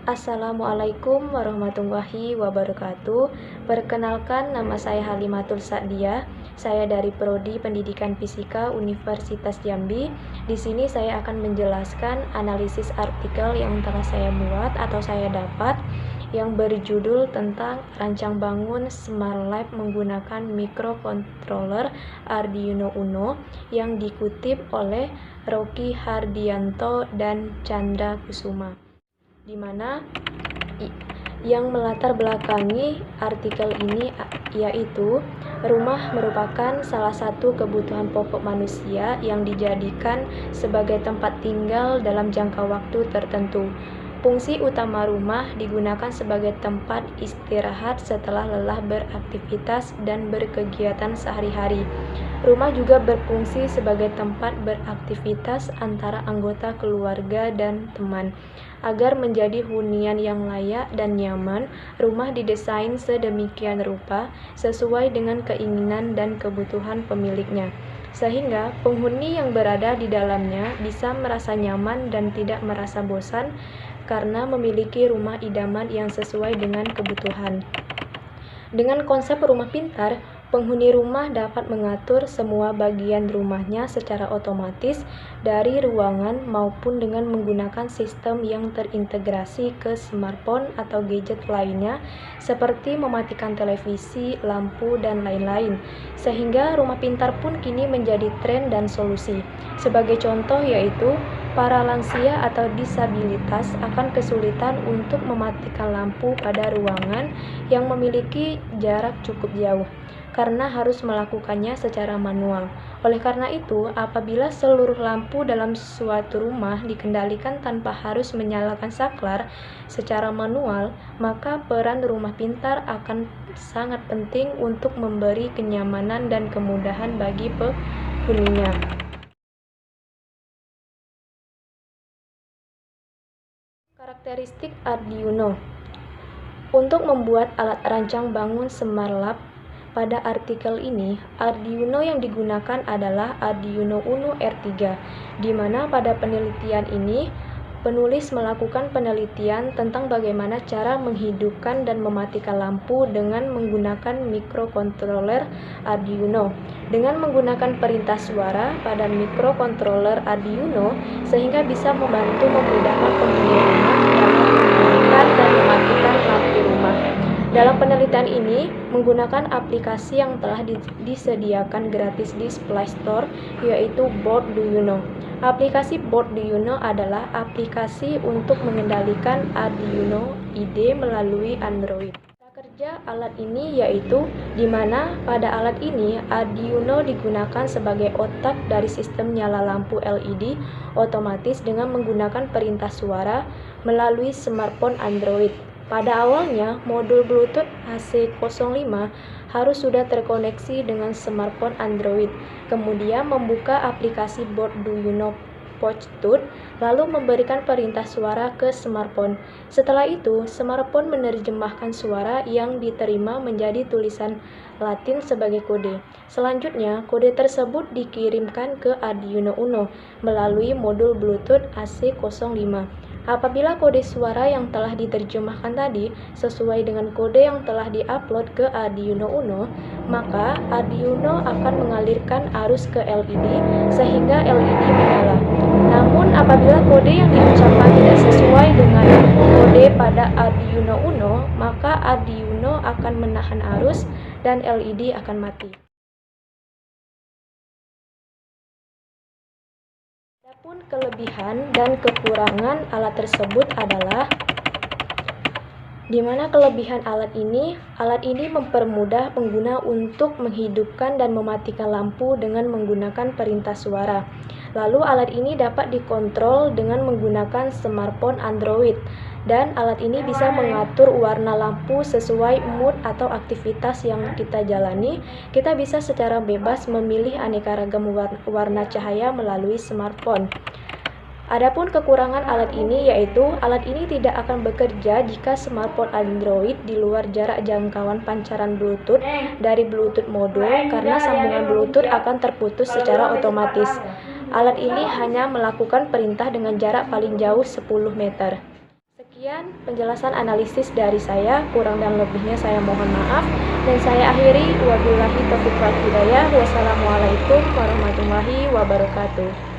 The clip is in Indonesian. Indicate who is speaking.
Speaker 1: Assalamualaikum warahmatullahi wabarakatuh. Perkenalkan, nama saya Halimatul Sa'diyah. Saya dari Prodi Pendidikan Fisika Universitas Jambi. Di sini saya akan menjelaskan analisis artikel yang telah saya buat atau saya dapat yang berjudul tentang rancang bangun Smart Lab menggunakan microcontroller Arduino Uno yang dikutip oleh Rocky Hardianto dan Chandra Kusuma, di mana yang melatar belakangi artikel ini yaitu rumah merupakan salah satu kebutuhan pokok manusia yang dijadikan sebagai tempat tinggal dalam jangka waktu tertentu. Fungsi utama rumah digunakan sebagai tempat istirahat setelah lelah beraktivitas dan berkegiatan sehari-hari. Rumah juga berfungsi sebagai tempat beraktivitas antara anggota keluarga dan teman. Agar menjadi hunian yang layak dan nyaman, rumah didesain sedemikian rupa sesuai dengan keinginan dan kebutuhan pemiliknya, sehingga penghuni yang berada di dalamnya bisa merasa nyaman dan tidak merasa bosan karena memiliki rumah idaman yang sesuai dengan kebutuhan. Dengan konsep rumah pintar, penghuni rumah dapat mengatur semua bagian rumahnya secara otomatis dari ruangan maupun dengan menggunakan sistem yang terintegrasi ke smartphone atau gadget lainnya seperti mematikan televisi, lampu, dan lain-lain. Sehingga rumah pintar pun kini menjadi tren dan solusi. Sebagai contoh yaitu para lansia atau disabilitas akan kesulitan untuk mematikan lampu pada ruangan yang memiliki jarak cukup jauh, karena harus melakukannya secara manual. Oleh karena itu, apabila seluruh lampu dalam suatu rumah dikendalikan tanpa harus menyalakan saklar secara manual, maka peran rumah pintar akan sangat penting untuk memberi kenyamanan dan kemudahan bagi penghuninya. Karakteristik Arduino. Untuk membuat alat rancang bangun Smart Lab, pada artikel ini, Arduino yang digunakan adalah Arduino Uno R3, di mana pada penelitian ini, penulis melakukan penelitian tentang bagaimana cara menghidupkan dan mematikan lampu dengan menggunakan microcontroller Arduino. Dengan menggunakan perintah suara pada microcontroller Arduino, sehingga bisa membantu memudahkan penghuni rumah dalam menghidupkan dan mematikan lampu rumah. Dalam penelitian ini, menggunakan aplikasi yang telah disediakan gratis di Play Store, yaitu Boarduino. Aplikasi Boarduino adalah aplikasi untuk mengendalikan Arduino IDE melalui Android. Kerja alat ini yaitu di mana pada alat ini Arduino digunakan sebagai otak dari sistem nyala lampu LED otomatis dengan menggunakan perintah suara melalui smartphone Android. Pada awalnya, modul Bluetooth AC05 harus sudah terkoneksi dengan smartphone Android, kemudian membuka aplikasi Boarduino Bluetooth, lalu memberikan perintah suara ke smartphone. Setelah itu, smartphone menerjemahkan suara yang diterima menjadi tulisan Latin sebagai kode. Selanjutnya, kode tersebut dikirimkan ke Arduino Uno melalui modul Bluetooth AC05. Apabila kode suara yang telah diterjemahkan tadi sesuai dengan kode yang telah diupload ke Arduino Uno, maka Arduino akan mengalirkan arus ke LED sehingga LED menyala. Namun apabila kode yang diucapkan tidak sesuai dengan kode pada Arduino Uno, maka Arduino akan menahan arus dan LED akan mati. Adapun kelebihan dan kekurangan alat tersebut adalah di mana kelebihan alat ini mempermudah pengguna untuk menghidupkan dan mematikan lampu dengan menggunakan perintah suara. Lalu alat ini dapat dikontrol dengan menggunakan smartphone Android, dan alat ini bisa mengatur warna lampu sesuai mood atau aktivitas yang kita jalani. Kita bisa secara bebas memilih aneka ragam warna cahaya melalui smartphone. Adapun kekurangan alat ini yaitu alat ini tidak akan bekerja jika smartphone Android di luar jarak jangkauan pancaran Bluetooth dari Bluetooth modul, karena sambungan Bluetooth akan terputus secara otomatis. Alat ini hanya melakukan perintah dengan jarak paling jauh 10 meter. Sekian penjelasan analisis dari saya, kurang dan lebihnya saya mohon maaf. Dan saya akhiri, wabillahi taufiq wal hidayah. Wassalamualaikum warahmatullahi wabarakatuh.